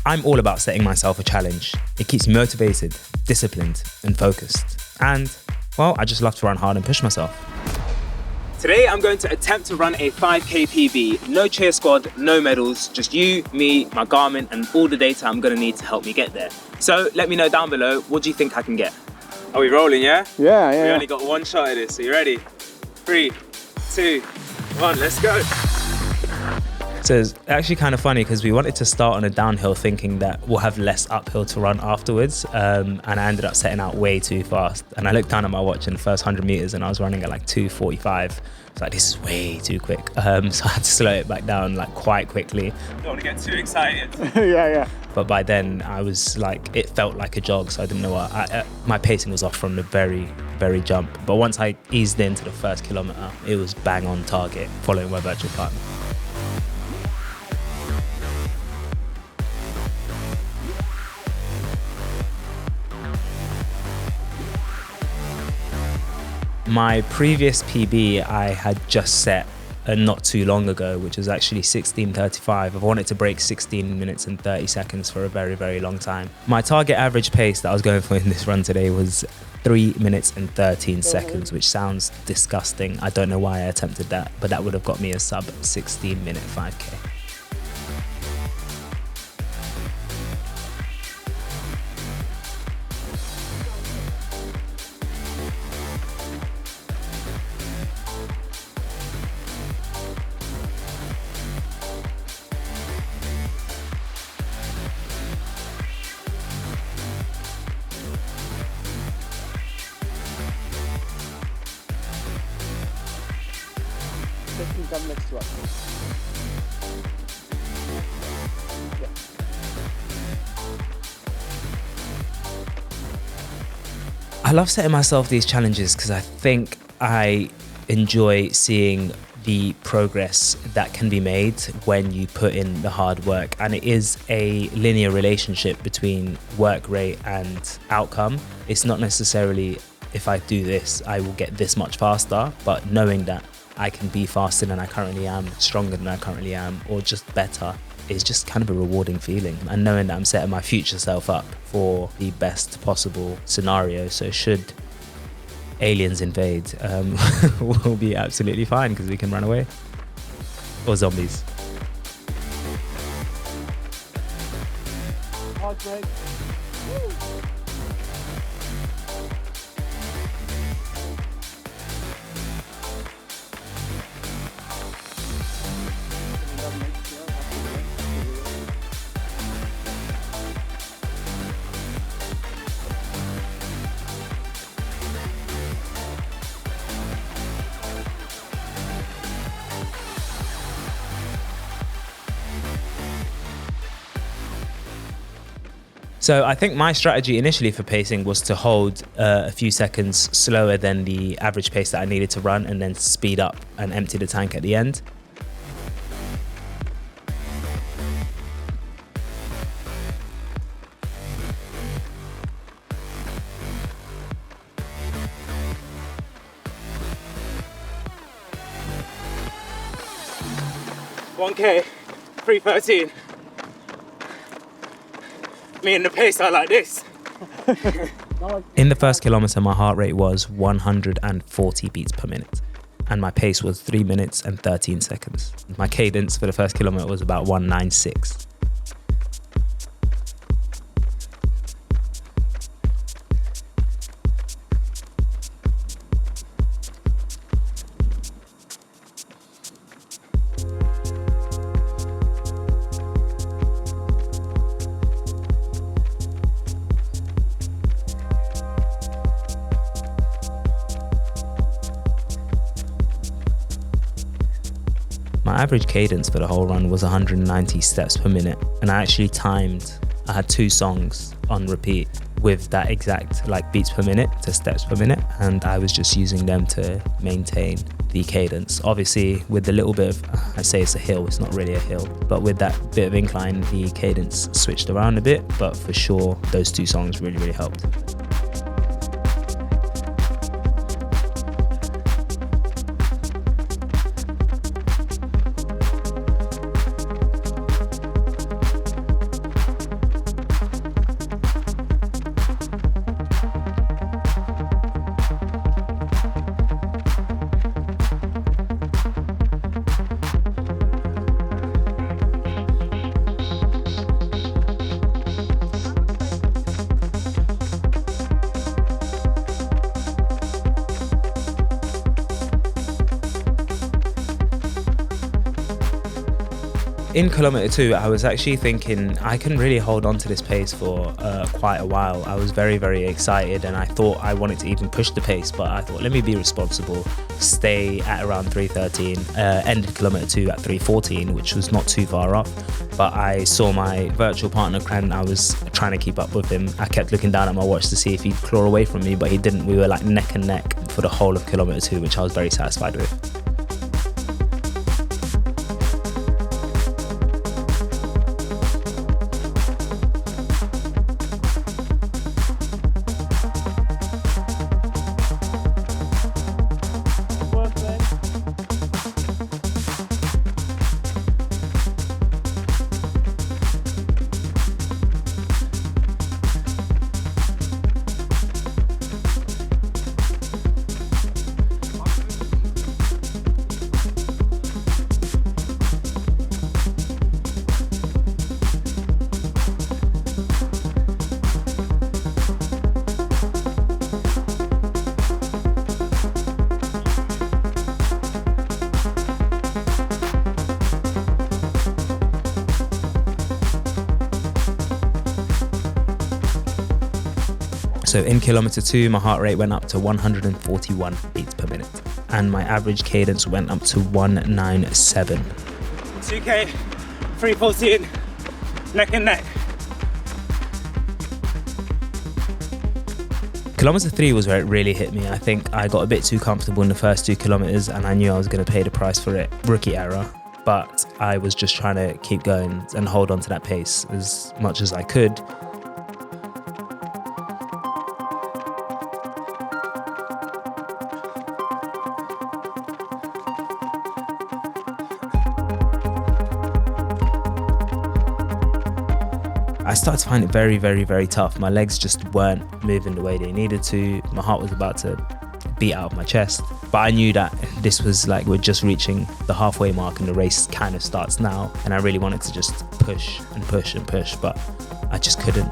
I'm all about setting myself a challenge. It keeps me motivated, disciplined, and focused. And, well, I just love to run hard and push myself. Today, I'm going to attempt to run a 5K PB. No cheer squad, no medals, just you, me, my Garmin, and all the data I'm going to need to help me get there. So let me know down below, what do you think I can get? Are we rolling, yeah? Yeah. We only got one shot at this. Are you ready? 3, 2, 1, let's go. So it's actually kind of funny because we wanted to start on a downhill thinking that we'll have less uphill to run afterwards. And I ended up setting out way too fast. And I looked down at my watch in the first 100 meters and I was running at like 2:45. It's like, this is way too quick. So I had to slow it back down like quite quickly. Don't want to get too excited. Yeah. But by then I was like, it felt like a jog. So I didn't know what, my pacing was off from the very, very jump. But once I eased into the first kilometer, it was bang on target, following my virtual partner. My previous PB I had just set not too long ago, which was actually 16:35. I've wanted to break 16 minutes and 30 seconds for a very, very long time. My target average pace that I was going for in this run today was 3 minutes and 13 seconds, which sounds disgusting. I don't know why I attempted that, but that would have got me a sub 16-minute 5K. Come next to us. Yeah. I love setting myself these challenges because I think I enjoy seeing the progress that can be made when you put in the hard work, and it is a linear relationship between work rate and outcome. It's not necessarily, if I do this I will get this much faster, but knowing that I can be faster than I currently am, stronger than I currently am, or just better, is just kind of a rewarding feeling. And knowing that I'm setting my future self up for the best possible scenario, so should aliens invade, we'll be absolutely fine because we can run away. Or zombies. Hard break. Woo. So I think my strategy initially for pacing was to hold a few seconds slower than the average pace that I needed to run and then speed up and empty the tank at the end. $1K, 3:13. Me and the pace are like this. In the first kilometer, my heart rate was 140 beats per minute. And my pace was 3 minutes and 13 seconds. My cadence for the first kilometer was about 196. My average cadence for the whole run was 190 steps per minute, and I actually I had 2 songs on repeat with that exact beats per minute to steps per minute, and I was just using them to maintain the cadence. Obviously with the little bit of, I say it's a hill, it's not really a hill, but with that bit of incline the cadence switched around a bit, but for sure those 2 songs really helped. in kilometer 2, I was actually thinking I can really hold on to this pace for quite a while. I was very, very excited, and I thought I wanted to even push the pace, but I thought, let me be responsible, stay at around 3:13, ended kilometer 2 at 3:14, which was not too far off. But I saw my virtual partner, Cran, I was trying to keep up with him. I kept looking down at my watch to see if he'd claw away from me, but he didn't. We were like neck and neck for the whole of kilometer 2, which I was very satisfied with. So in kilometer 2, my heart rate went up to 141 beats per minute, and my average cadence went up to 197. 2K, 3:14, neck and neck. Kilometer 3 was where it really hit me. I think I got a bit too comfortable in the first 2 kilometers, and I knew I was going to pay the price for it. Rookie error. But I was just trying to keep going and hold on to that pace as much as I could. I started to find it very, very, very tough. My legs just weren't moving the way they needed to. My heart was about to beat out of my chest. But I knew that this was like, we're just reaching the halfway mark and the race kind of starts now. And I really wanted to just push and push and push, but I just couldn't.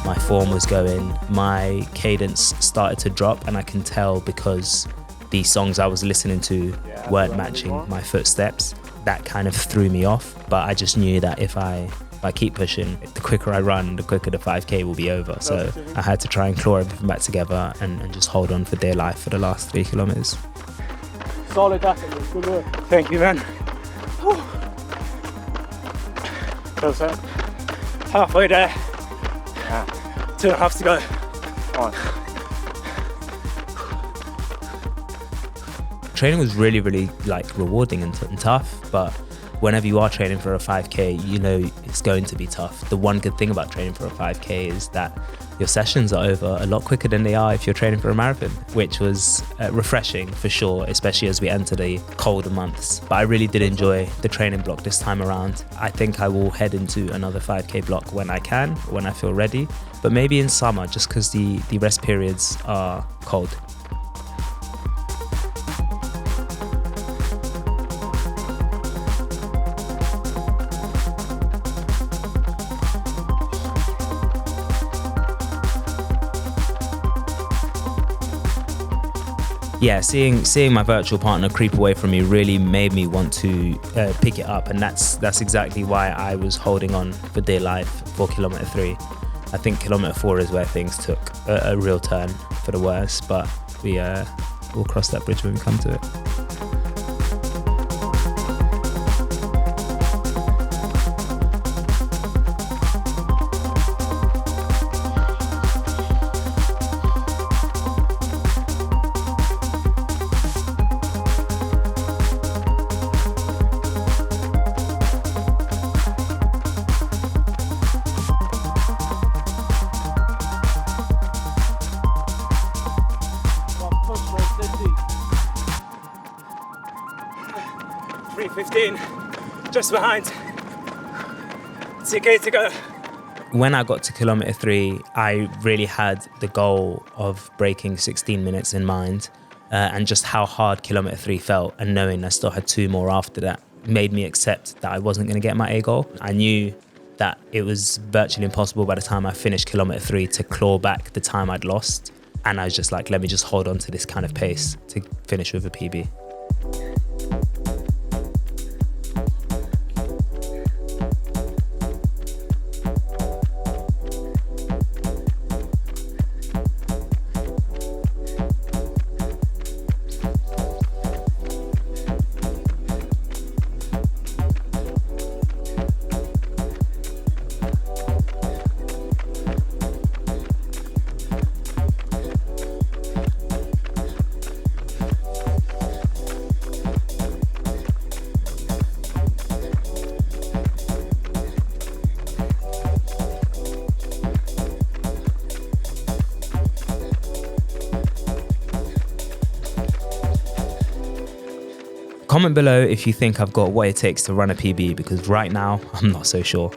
My form was going, my cadence started to drop, and I can tell because the songs I was listening to weren't matching my footsteps. That kind of threw me off, but I just knew that if I keep pushing, the quicker I run, the quicker the 5K will be over. So I had to try and claw everything back together and just hold on for dear life for the last 3 kilometers. Solid effort, good work. Thank you, man. Close up. Halfway there. Yeah. 2.5 to go. On. Training was really, really like rewarding and tough, but whenever you are training for a 5K, you know it's going to be tough. The one good thing about training for a 5K is that your sessions are over a lot quicker than they are if you're training for a marathon, which was refreshing for sure, especially as we enter the colder months. But I really did enjoy the training block this time around. I think I will head into another 5K block when I can, when I feel ready, but maybe in summer, just because the rest periods are cold. Yeah, seeing my virtual partner creep away from me really made me want to pick it up, and that's exactly why I was holding on for dear life for kilometer 3. I think kilometer 4 is where things took a real turn for the worse, but we'll cross that bridge when we come to it. Just behind. 2K to go. When I got to kilometer 3, I really had the goal of breaking 16 minutes in mind. and just how hard kilometer 3 felt, and knowing I still had 2 more after that made me accept that I wasn't going to get my A goal. I knew that it was virtually impossible by the time I finished kilometer 3 to claw back the time I'd lost. And I was just like, let me just hold on to this kind of pace to finish with a PB. Comment below if you think I've got what it takes to run a PB, because right now I'm not so sure.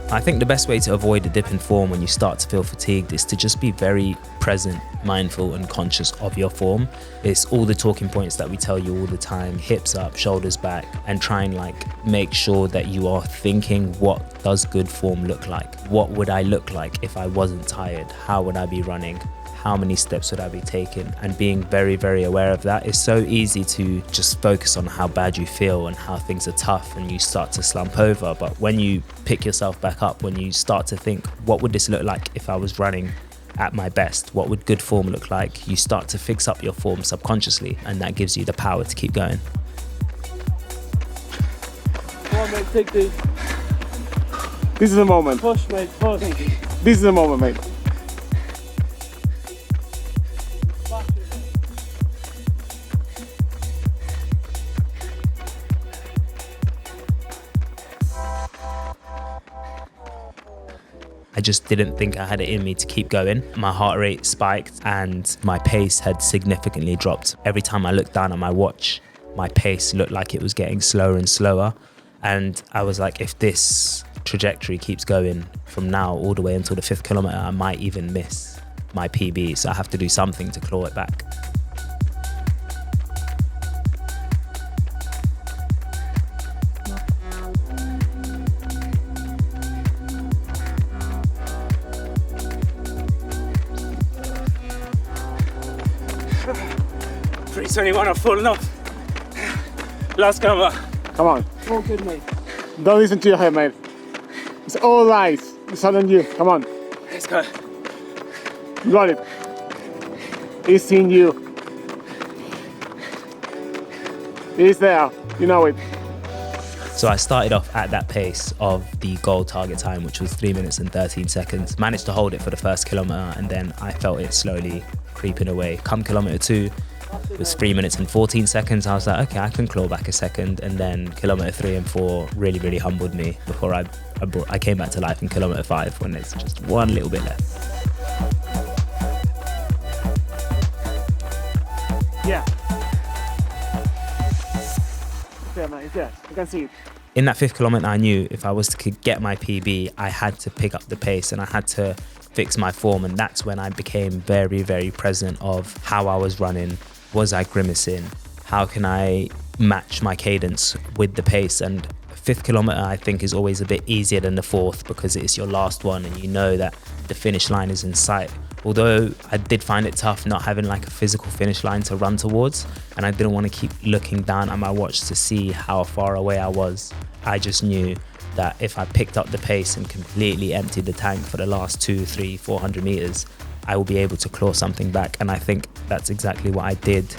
I think the best way to avoid a dip in form when you start to feel fatigued is to just be very present, mindful and conscious of your form. It's all the talking points that we tell you all the time: hips up, shoulders back, and try and make sure that you are thinking, what does good form look like? What would I look like if I wasn't tired? How would I be running? How many steps would I be taking? And being very, very aware of that. It's so easy to just focus on how bad you feel and how things are tough, and you start to slump over. But when you pick yourself back up, when you start to think, what would this look like if I was running at my best? What would good form look like? You start to fix up your form subconsciously, and that gives you the power to keep going. Come on, mate, take these. This is the moment. Push, mate, push. This is the moment, mate. I just didn't think I had it in me to keep going. My heart rate spiked and my pace had significantly dropped. Every time I looked down at my watch, my pace looked like it was getting slower and slower. And I was like, if this trajectory keeps going from now all the way until the 5th kilometer, I might even miss my PB. So I have to do something to claw it back. $3:21, I'm full enough. Last kilometer. Come on. All good, mate. Don't listen to your head, mate. It's all lies. It's all on you. Come on. Let's go. You got it. It's in you. It's there. You know it. So I started off at that pace of the goal target time, which was 3 minutes and 13 seconds. Managed to hold it for the first kilometer, and then I felt it slowly creeping away. Come kilometer 2, it was 3 minutes and 14 seconds. I was like, okay, I can claw back a second. And then kilometer 3 and 4 really, really humbled me before I came back to life in kilometer 5, when there's just one little bit left. Yeah. It's there, mate. It's there. You can see it. In that 5th kilometer, I knew if I was to get my PB, I had to pick up the pace and I had to fix my form. And that's when I became very, very present of how I was running. Was I grimacing? How can I match my cadence with the pace? And 5th kilometer, I think, is always a bit easier than the 4th because it's your last one and you know that the finish line is in sight. Although I did find it tough not having like a physical finish line to run towards, and I didn't want to keep looking down at my watch to see how far away I was. I just knew that if I picked up the pace and completely emptied the tank for the last 200, 300, 400 meters, I will be able to claw something back. And I think that's exactly what I did.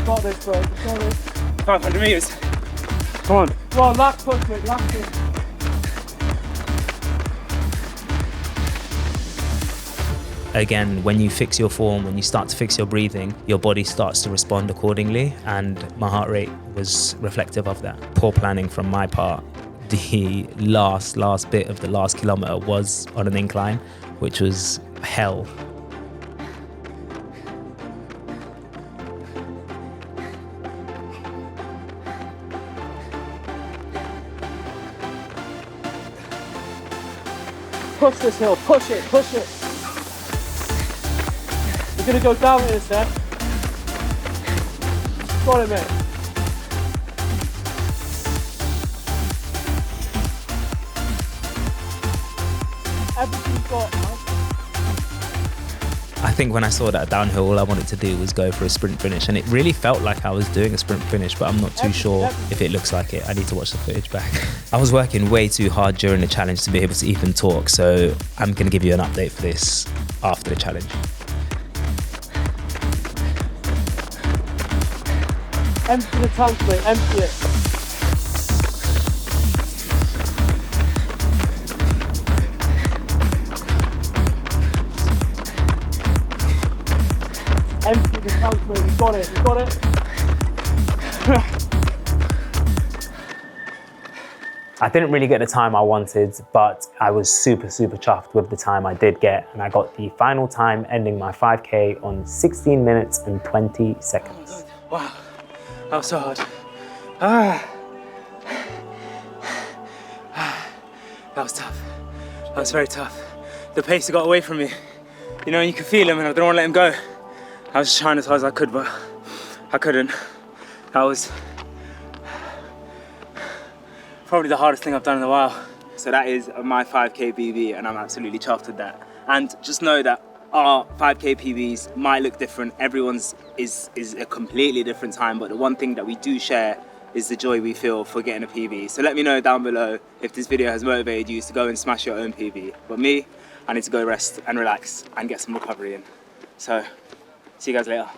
Got this, bro. Got this. 500 meters. Come on. Come on, last push, mate. Last push. again, when you fix your form, when you start to fix your breathing, your body starts to respond accordingly, and my heart rate was reflective of that. Poor planning from my part. The last bit of the last kilometer was on an incline, which was hell. Push this hill, push it, push it. We're gonna go down in a sec. Got it, mate. Everything's got, man. I think when I saw that downhill, all I wanted to do was go for a sprint finish, and it really felt like I was doing a sprint finish, but I'm not too sure if it looks like it. I need to watch the footage back. I was working way too hard during the challenge to be able to even talk, so I'm going to give you an update for this after the challenge. Empty the tank, mate, empty it. Empty the tank, mate, you got it, you got it. I didn't really get the time I wanted, but I was super chuffed with the time I did get, and I got the final time ending my 5K on 16 minutes and 20 seconds. Wow, that was so hard. That was tough. That was very tough. The pace got away from me. You know, you can feel him and I don't want to let him go. I was just trying as hard as I could, but I couldn't. That was probably the hardest thing I've done in a while. So that is my 5K PB, and I'm absolutely chuffed with that. And just know that our 5K PBs might look different. Everyone's is a completely different time, but the one thing that we do share is the joy we feel for getting a PB. So let me know down below if this video has motivated you to go and smash your own PB. But me, I need to go rest and relax and get some recovery in. So see you guys later.